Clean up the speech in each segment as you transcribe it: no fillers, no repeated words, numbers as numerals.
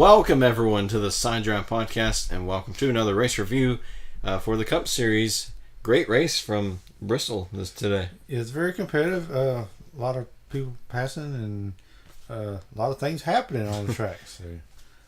Welcome everyone to the Side Drive Podcast, and welcome to another race review for the Cup Series. Great race from Bristol today. It's very competitive. A lot of people passing and a lot of things happening on the track. So.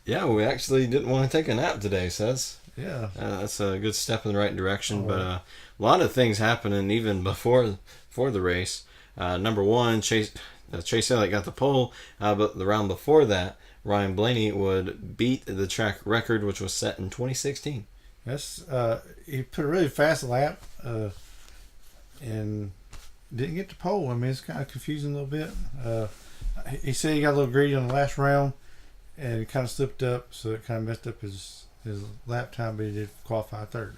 Yeah, we actually didn't want to take a nap today, Says. Yeah. That's a good step in the right direction, but a lot of things happening even before the race. Number one, Chase Elliott got the pole, but the round before that, Ryan Blaney would beat the track record, which was set in 2016. That's he put a really fast lap and didn't get the pole. I mean, it's kind of confusing a little bit. He said he got a little greedy on the last round and it kind of slipped up, so it kind of messed up his lap time, but he did qualify third.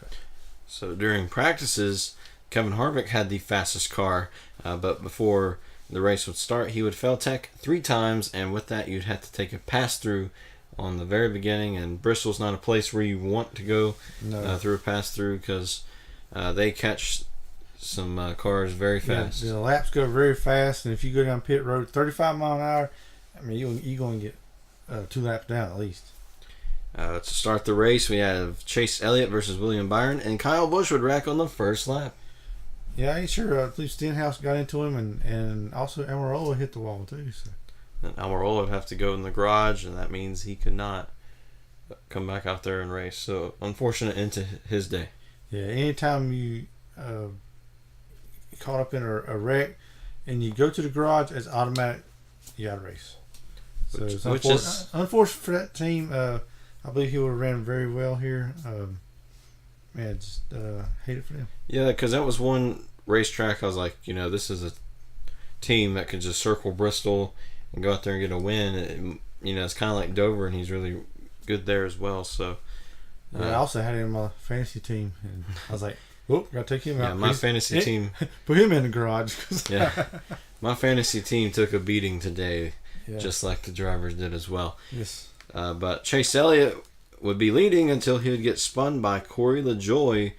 So during practices, Kevin Harvick had the fastest car, but before the race would start, he would fail tech 3 times, and with that, you'd have to take a pass-through on the very beginning, and Bristol's not a place where you want to go through a pass-through because they catch some cars very fast. Yeah, the laps go very fast, and if you go down pit road 35 mile an hour, I mean, you're going to get 2 laps down at least. To start the race, we have Chase Elliott versus William Byron, and Kyle Busch would rack on the first lap. Yeah, I ain't sure. I believe Stenhouse got into him, and also Amarola hit the wall too. So. And Amarola would have to go in the garage, and that means he could not come back out there and race. So unfortunate end to his day. Yeah, anytime you caught up in a wreck and you go to the garage, it's automatic. You got to race. So which is unfortunate for that team. I believe he would have ran very well here. Man, just hate it for them. Yeah, because that was one racetrack I was like, this is a team that could just circle Bristol and go out there and get a win. It's kind of like Dover, and he's really good there as well. So, I also had him in my fantasy team, and I was like, "Oh, gotta take him out." Yeah, my fantasy team put him in the garage. Yeah, my fantasy team took a beating today, just like the drivers did as well. Yes, but Chase Elliott would be leading until he would get spun by Corey LaJoie,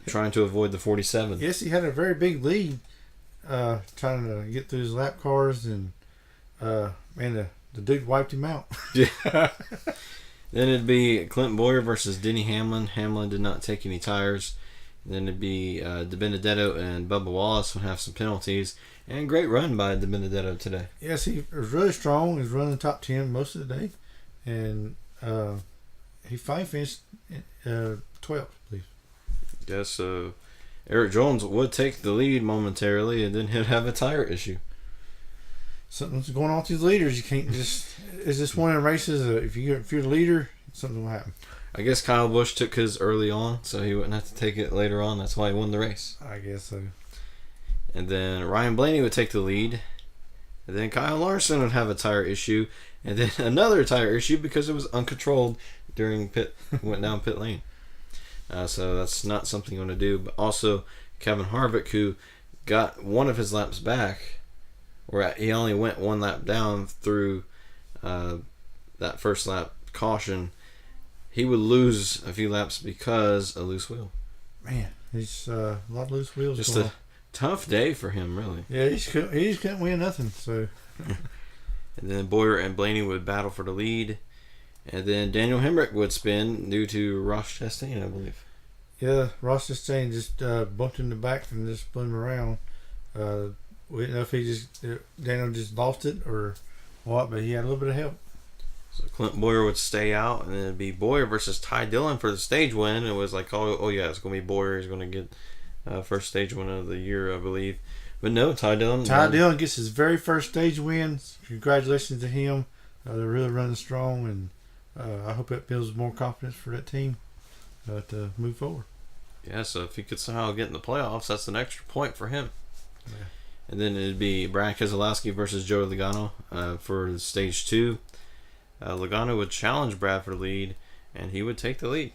trying to avoid the 47. Yes, he had a very big lead, trying to get through his lap cars, and man, the dude wiped him out. Yeah. Then it'd be Clint Boyer versus Denny Hamlin. Hamlin did not take any tires. Then it'd be DiBenedetto and Bubba Wallace would have some penalties. And great run by DiBenedetto today. Yes, he was really strong. He was running the top 10 most of the day, and he finally finished 12th, I believe. Yes, Eric Jones would take the lead momentarily, and then he'd have a tire issue. Something's going on with these leaders. You can't just. Is this one of the races? If you're the leader, something will happen. I guess Kyle Busch took his early on, so he wouldn't have to take it later on. That's why he won the race. I guess so. And then Ryan Blaney would take the lead. And then Kyle Larson would have a tire issue. And then another tire issue because it was uncontrolled during went down pit lane. So that's not something you want to do. But also Kevin Harvick, who got one of his laps back, where he only went 1 lap down through that first lap caution, he would lose a few laps because a loose wheel. Man, he's a lot of loose wheels. Just a tough day for him, really. Yeah, he just couldn't win nothing. So. And then Boyer and Blaney would battle for the lead. And then Daniel Hemrick would spin due to Ross Chastain, I believe. Yeah, Ross Chastain just bumped in the back and just spun him around. We didn't know if Daniel just lost it or what, but he had a little bit of help. So Clint Boyer would stay out, and then it'd be Boyer versus Ty Dillon for the stage win. It was like, oh yeah, it's going to be Boyer. He's going to get first stage win of the year, I believe. But no, Ty Dillon. Ty Dillon gets his very first stage win. Congratulations to him. They're really running strong, and I hope it builds more confidence for that team to move forward. Yeah, so if he could somehow get in the playoffs, that's an extra point for him. Yeah. And then it'd be Brad Keselowski versus Joey Logano for stage 2. Logano would challenge Brad for the lead, and he would take the lead.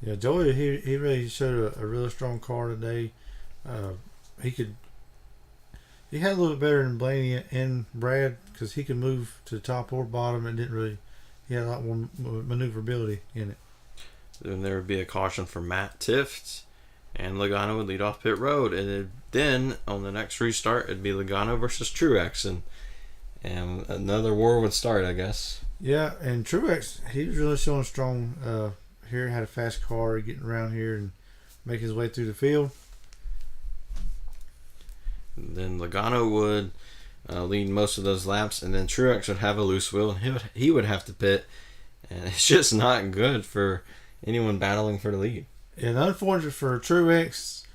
Yeah, Joey, he really showed a really strong car today. He had a little bit better than Blaney and Brad because he could move to the top or bottom and he had a lot more maneuverability in it. Then there would be a caution for Matt Tifft, and Logano would lead off pit road. And then on the next restart, it'd be Logano versus Truex, and another war would start, I guess. Yeah, and Truex, he was really showing strong here. Had a fast car, getting around here and make his way through the field. And then Logano would lead most of those laps, and then Truex would have a loose wheel, and he would have to pit, and it's just not good for anyone battling for the lead. And unfortunate for Truex,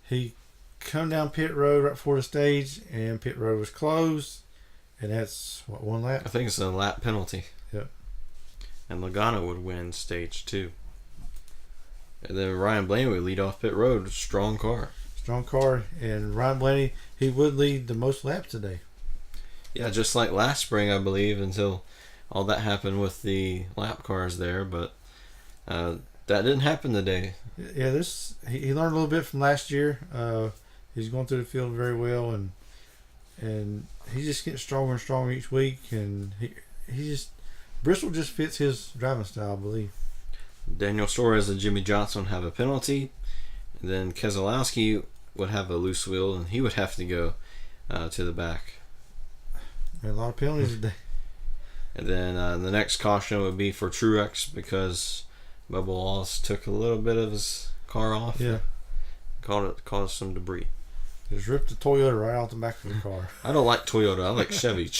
he come down pit road right before the stage, and pit road was closed, and that's what, one lap. I think it's a lap penalty. Yep. And Logano would win stage 2. And then Ryan Blaney would lead off pit road. Strong car. Strong car, and Ryan Blaney, he would lead the most laps today. Yeah, just like last spring, I believe, until all that happened with the lap cars there. But that didn't happen today. Yeah, he learned a little bit from last year. He's going through the field very well, and he's just getting stronger and stronger each week. And Bristol just fits his driving style, I believe. Daniel Suarez and Jimmy Johnson have a penalty. And then Keselowski would have a loose wheel, and he would have to go to the back. A lot of penalties today. And then the next caution would be for Truex because Bubba Wallace took a little bit of his car off. Yeah. Caused some debris. Just ripped the Toyota right out the back of the car. I don't like Toyota. I like Chevy.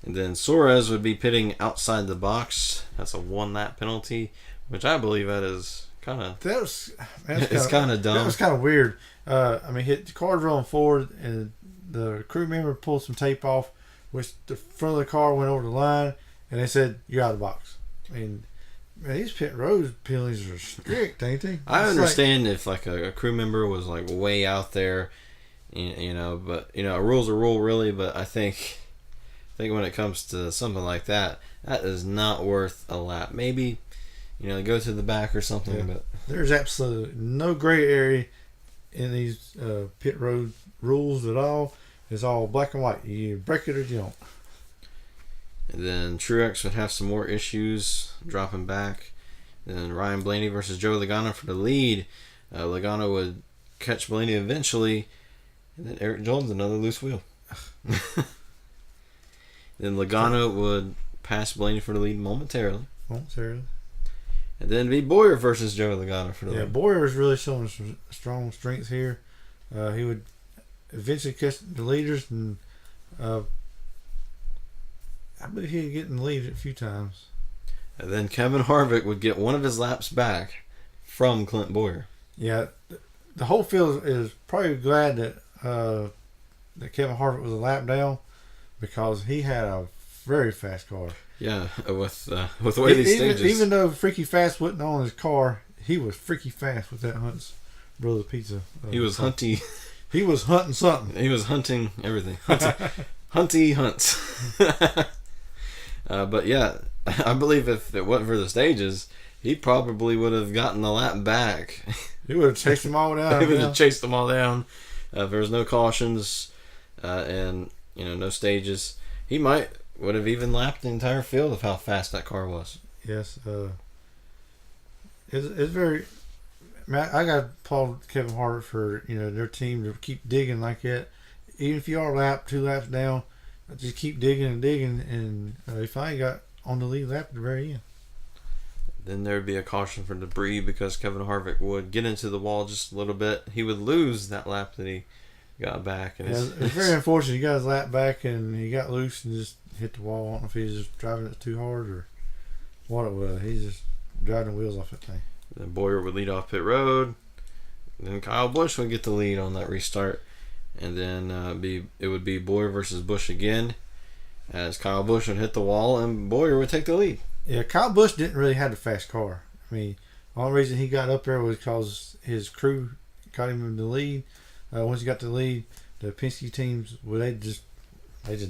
And then Suarez would be pitting outside the box. That's a 1-lap penalty, which I believe that is kind of... It's kind of dumb. That was kind of weird. The car's rolling forward, and the crew member pulled some tape off, which the front of the car went over the line, and they said, "You're out of the box." I mean, man, these pit road penalties are strict, ain't they? I understand if like a crew member was like way out there, but a rule's a rule, really. But I think when it comes to something like that, that is not worth a lap. Maybe, go to the back or something. Yeah. But there's absolutely no gray area in these pit road rules at all. It's all black and white. You break it or you don't. And then Truex would have some more issues dropping back. And then Ryan Blaney versus Joe Logano for the lead. Logano would catch Blaney eventually. And then Eric Jones, another loose wheel. Then Logano would pass Blaney for the lead momentarily. And then be Boyer versus Joe Logano for the lead. Yeah, Boyer is really showing some strong strength here. He would eventually catch the leaders, and I believe he'd get in the lead a few times. And then Kevin Harvick would get one of his laps back from Clint Boyer. Yeah, the whole field is probably glad that Kevin Harvick was a lap down because he had a very fast car. Yeah, with the way these stages. Even though Freaky Fast wasn't on his car, he was freaky fast with that Hunt's Brothers Pizza. He was hunty. He was hunting something. He was hunting everything. Hunty hunts. But yeah, I believe if it wasn't for the stages, he probably would have gotten the lap back. He would have chased them all down. He would have chased them all down. If there was no cautions and no stages, he would have even lapped the entire field of how fast that car was. Yes, it's very. I got to applaud Kevin Harvick for their team to keep digging like that. Even if you are 2 laps down, just keep digging and digging, and he finally got on the lead lap at the very end. Then there would be a caution for debris because Kevin Harvick would get into the wall just a little bit. He would lose that lap that he got back. And it's very unfortunate. He got his lap back and he got loose and just hit the wall. I don't know if he was just driving it too hard or what it was. He's just driving the wheels off that thing. Then Boyer would lead off pit road. Then Kyle Busch would get the lead on that restart. And then it would be Boyer versus Busch again, as Kyle Busch would hit the wall and Boyer would take the lead. Yeah, Kyle Busch didn't really have a fast car. I mean, the only reason he got up there was because his crew got him in the lead. Once he got the lead, the Penske teams, they just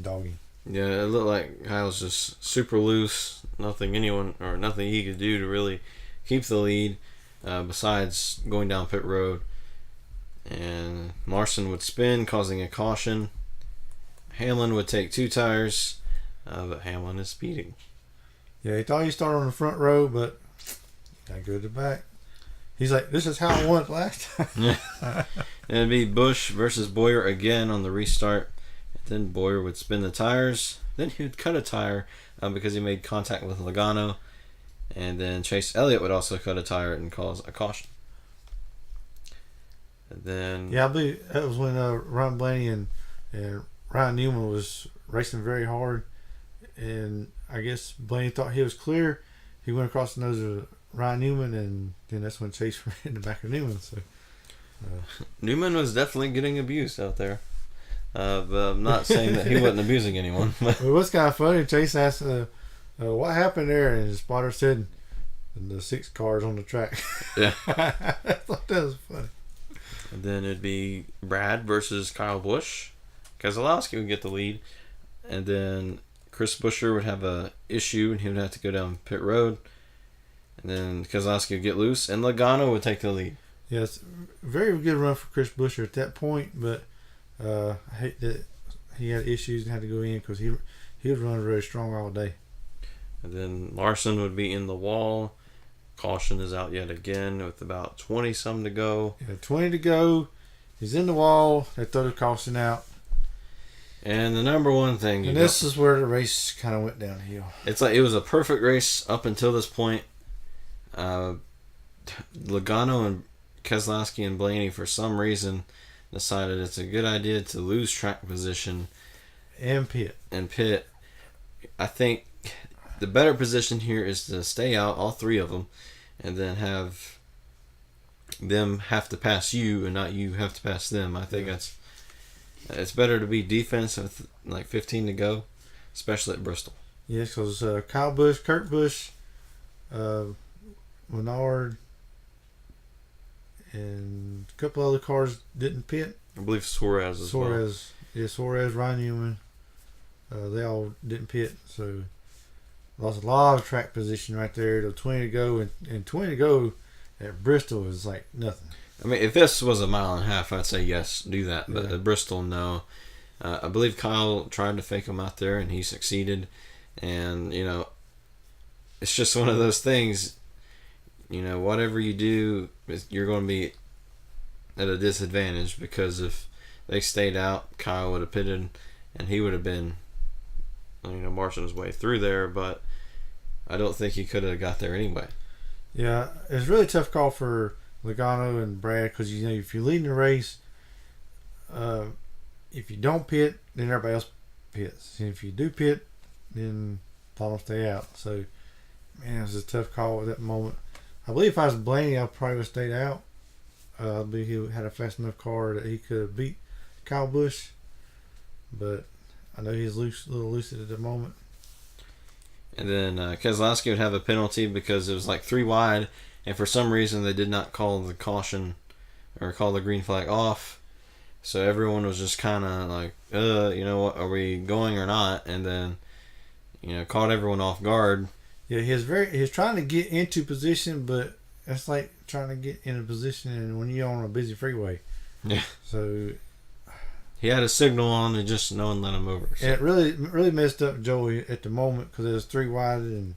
dog him. Yeah, it looked like Kyle's just super loose. Nothing he could do to really keep the lead besides going down pit road. And Larson would spin, causing a caution. Hamlin would take 2 tires, but Hamlin is speeding. Yeah, he thought he started on the front row, but got to go to the back. He's like, this is how I won it last time. Yeah. And it'd be Busch versus Boyer again on the restart. Then Boyer would spin the tires. Then he would cut a tire because he made contact with Logano. And then Chase Elliott would also cut a tire and cause a caution. And then... Yeah, I believe that was when Ryan Blaney and Ryan Newman was racing very hard. And I guess Blaney thought he was clear. He went across the nose of Ryan Newman, and then that's when Chase ran in the back of Newman. So Newman was definitely getting abused out there. But I'm not saying that he wasn't abusing anyone. It was kind of funny. Chase asked, what happened there? And his spotter said, the 6 cars on the track. Yeah. I thought that was funny. And then it'd be Brad versus Kyle Busch. Keselowski would get the lead. And then Chris Buescher would have a issue, and he would have to go down pit road. And then Keselowski would get loose, and Logano would take the lead. Yes, very good run for Chris Buescher at that point, but I hate that he had issues and had to go in because he was running really strong all day. And then Larson would be in the wall. Caution is out yet again with about 20-some to go. Yeah, 20 to go. He's in the wall. They throw the caution out. And the number one thing... And this is where the race kind of went downhill. It's like it was a perfect race up until this point. Logano and Keselowski and Blaney, for some reason, decided it's a good idea to lose track position. And pit. I think the better position here is to stay out, all 3 of them, and then have them have to pass you and not you have to pass them. I think it's better to be defense with like 15 to go, especially at Bristol. Yes, because Kyle Busch, Kurt Busch, Menard, and a couple other cars didn't pit. I believe Suarez as well. Yeah, Suarez, Ryan Newman, they all didn't pit, so lost a lot of track position right there. To 20 to go, and 20 to go at Bristol is like nothing. I mean, if this was a mile and a half, I'd say yes, do that. But at Bristol, no. I believe Kyle tried to fake him out there, and he succeeded. And, it's just one of those things. Whatever you do, you're going to be at a disadvantage, because if they stayed out, Kyle would have pitted, and he would have been, marching his way through there. But I don't think he could have got there anyway. Yeah, it's a really tough call for Logano and Brad, because if you're leading the race, if you don't pit, then everybody else pits. And if you do pit, then let them stay out. So, man, it was a tough call at that moment. I believe if I was Blaney, I probably would have stayed out. I believe he had a fast enough car that he could have beat Kyle Busch, but I know he's a little lucid at the moment. And then Keselowski would have a penalty because it was like 3 wide, and for some reason they did not call the caution or call the green flag off. So everyone was just kind of like, what, are we going or not? And then, caught everyone off guard. Yeah, he was trying to get into position, but it's like trying to get in a position and when you're on a busy freeway. Yeah. So he had a signal on and just no one let him over. So. And it really messed up Joey at the moment, because it was 3 wide and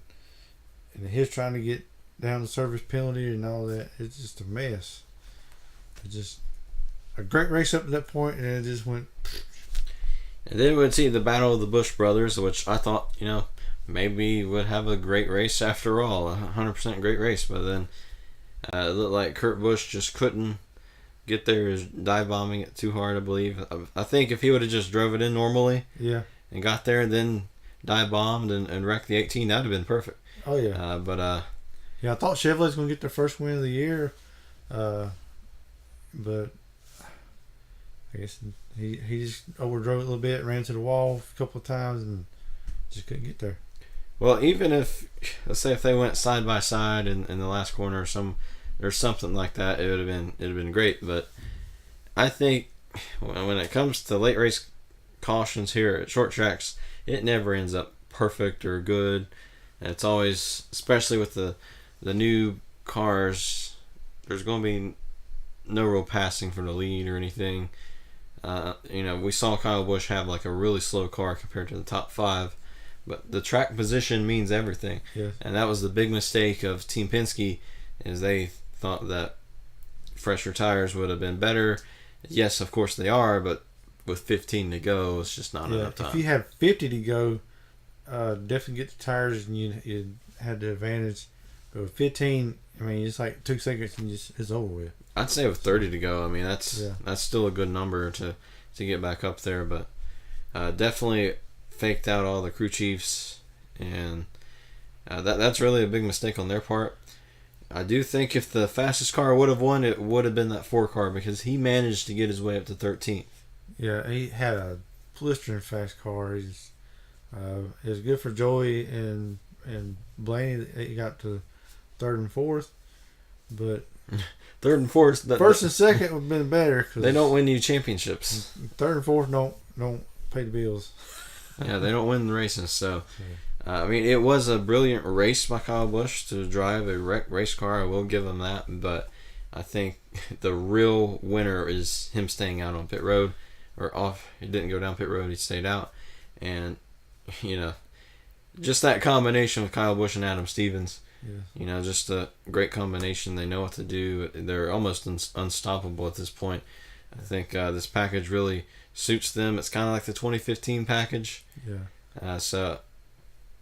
he was trying to get down the service penalty and all that. It's just a mess. It's just a great race up to that point, and it just went. And then we'd see the battle of the Busch brothers, which I thought, maybe would have a great race after all, 100% great race. But then it looked like Kurt Busch just couldn't get there. He was dive bombing it too hard, I believe. I think if he would have just drove it in normally, and got there and then dive bombed and wrecked the 18, that would have been perfect. Oh yeah. I thought Chevrolet's going to get their first win of the year, but I guess he just overdrove it a little bit, ran to the wall a couple of times, and just couldn't get there. Well, even if, let's say, if they went side by side in the last corner or something like that, it'd have been great. But I think when it comes to late race cautions here at short tracks, it never ends up perfect or good. And it's always, especially with the new cars, there's going to be no real passing for the lead or anything. We saw Kyle Busch have like a really slow car compared to the top 5. But the track position means everything. Yes. And that was the big mistake of Team Penske, is they thought that fresher tires would have been better. Yes, of course they are, but with 15 to go, it's just not enough time. If you had 50 to go, definitely get the tires and you had the advantage. But with 15, I mean, it's like 2 seconds and it's over with. I'd say with 30 to go, I mean, that's still a good number to get back up there. But definitely faked out all the crew chiefs, and that's really a big mistake on their part. I do think if the fastest car would have won, it would have been that 4 car, because he managed to get his way up to 13th. Yeah, he had a blistering fast car. It was good for Joey and Blaney. He got to 3rd and 4th, but 3rd and 4th. First and second would have been better. Cause they don't win you championships. 3rd and 4th don't pay the bills. Yeah, they don't win the races. So, I mean, it was a brilliant race by Kyle Busch to drive a wrecked race car. I will give him that. But I think the real winner is him staying out on pit road. Or off. He didn't go down pit road. He stayed out. And, just that combination with Kyle Busch and Adam Stevens. Yeah. Just a great combination. They know what to do. They're almost unstoppable at this point. I think this package really suits them. It's kind of like the 2015 package. Yeah. So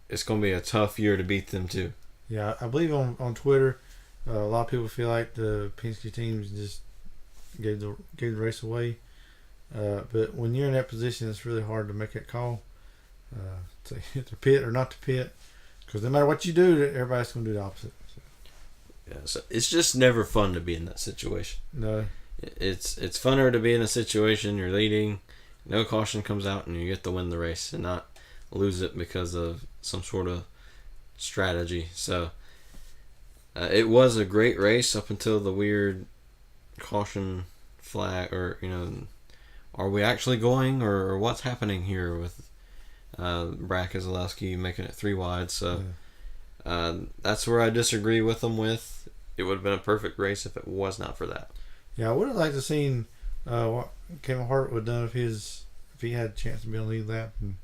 it's going to be a tough year to beat them too. Yeah, I believe on Twitter, a lot of people feel like the Penske teams just gave the race away. But when you're in that position, it's really hard to make that call to pit or not to pit, because no matter what you do, everybody's going to do the opposite. So. Yeah, so it's just never fun to be in that situation. No, it's funner to be in a situation you're leading, no caution comes out, and you get to win the race and not lose it because of some sort of strategy. So it was a great race up until the weird caution flag, or are we actually going, or what's happening here with Brad Keselowski making it 3 wide? So that's where I disagree with them with. It would have been a perfect race if it was not for that. Yeah, I would have liked to seen what Kevin Hart would have done if he had a chance to be on the lead lap and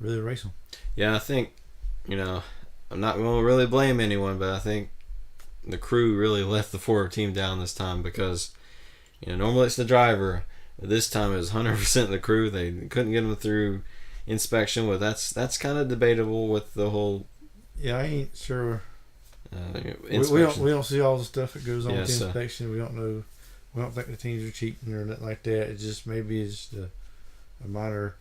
really race him. Yeah, I think, I'm not going to really blame anyone, but I think the crew really let the Ford team down this time, because normally it's the driver. This time it was 100% the crew. They couldn't get them through inspection. But that's kind of debatable with the whole. Yeah, I ain't sure. We don't see all the stuff that goes on with the inspection. We don't know. We don't think the teams are cheating or nothing like that. It just maybe it's a minor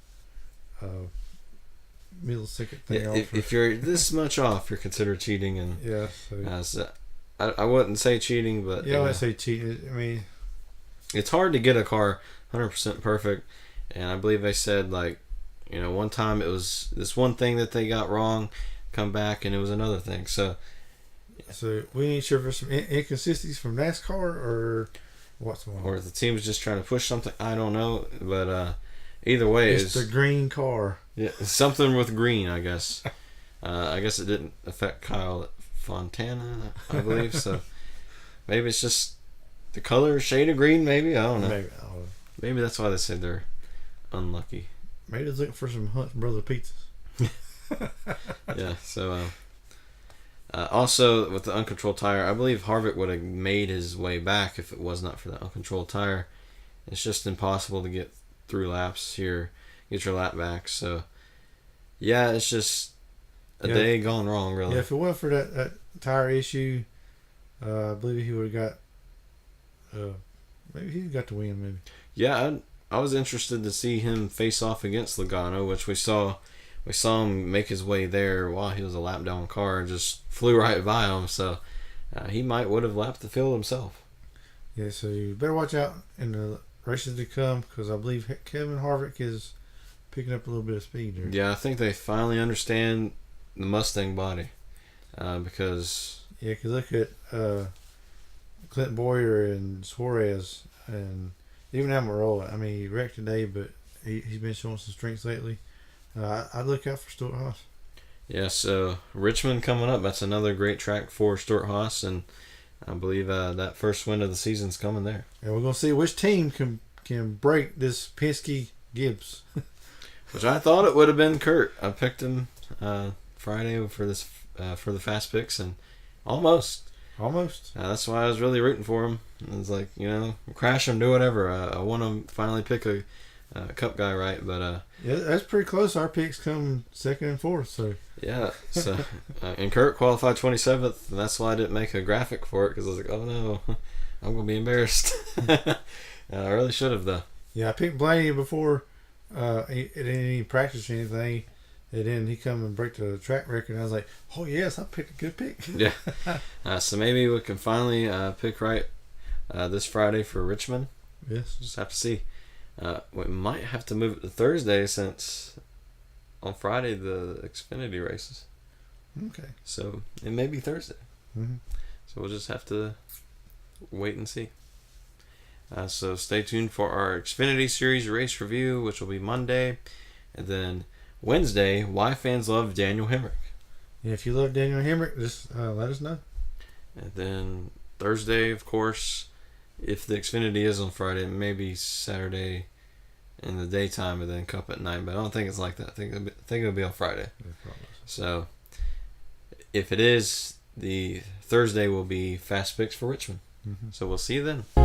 millisecond thing. Yeah, if you're this much off, you're considered cheating, and so I wouldn't say cheating, but I would say cheating. I mean, it's hard to get a car 100% perfect, and I believe they said one time it was this one thing that they got wrong, come back and it was another thing. So we ain't sure if there's some inconsistencies from NASCAR or what's going on, or if the team was just trying to push something. I don't know, but either way, it's the green car. Yeah, something with green, I guess. I guess it didn't affect Kyle Fontana, I believe. So maybe it's just the color shade of green. Maybe I don't know. Maybe that's why they said they're unlucky. Maybe it's looking for some Hunt's Brother pizzas. Yeah. So also with the uncontrolled tire, I believe Harvick would have made his way back if it was not for the uncontrolled tire. It's just impossible to get through laps here, get your lap back. So yeah, it's just a day gone wrong, really. Yeah, if it wasn't for that tire issue, I believe he would have got. Maybe he got the win. Maybe. Yeah, I was interested to see him face off against Logano, which we saw him make his way there while he was a lap down car and just flew right by him. So he would have lapped the field himself. Yeah, so you better watch out in the races to come, because I believe Kevin Harvick is picking up a little bit of speed there. Yeah, I think they finally understand the Mustang body, because look at Clint Boyer and Suarez and even Almirola. I mean, he wrecked today, but he's been showing some strengths lately. I'd look out for Stuart Haas. Yeah, so Richmond coming up. That's another great track for Stuart Haas, and I believe that first win of the season's coming there. And we're going to see which team can break this Penske Gibbs. Which I thought it would have been Kurt. I picked him Friday for this for the fast picks, and almost. That's why I was really rooting for him. It was like, crash him, do whatever. I want to finally pick a Cup guy, right? But yeah, that's pretty close. Our picks come second and fourth. So yeah. So and Kurt qualified 27th, and that's why I didn't make a graphic for it because I was like, oh no, I'm gonna be embarrassed. I really should have though. Yeah, I picked Blaney before he didn't even practice or anything. And then he come and break the track record. And I was like, oh, yes, I picked a good pick. Yeah. So maybe we can finally pick right this Friday for Richmond. Yes. Just have to see. We might have to move it to Thursday since on Friday the Xfinity races. Okay. So it may be Thursday. Mm-hmm. So we'll just have to wait and see. So stay tuned for our Xfinity Series race review, which will be Monday. And then Wednesday, why fans love Daniel Hemrick. Yeah, if you love Daniel Hemrick, just let us know. And then Thursday, of course, if the Xfinity is on Friday, maybe Saturday in the daytime and then Cup at night. But I don't think it's like that. I think it'll be on Friday. So if it is, the Thursday will be Fast Picks for Richmond. Mm-hmm. So we'll see you then.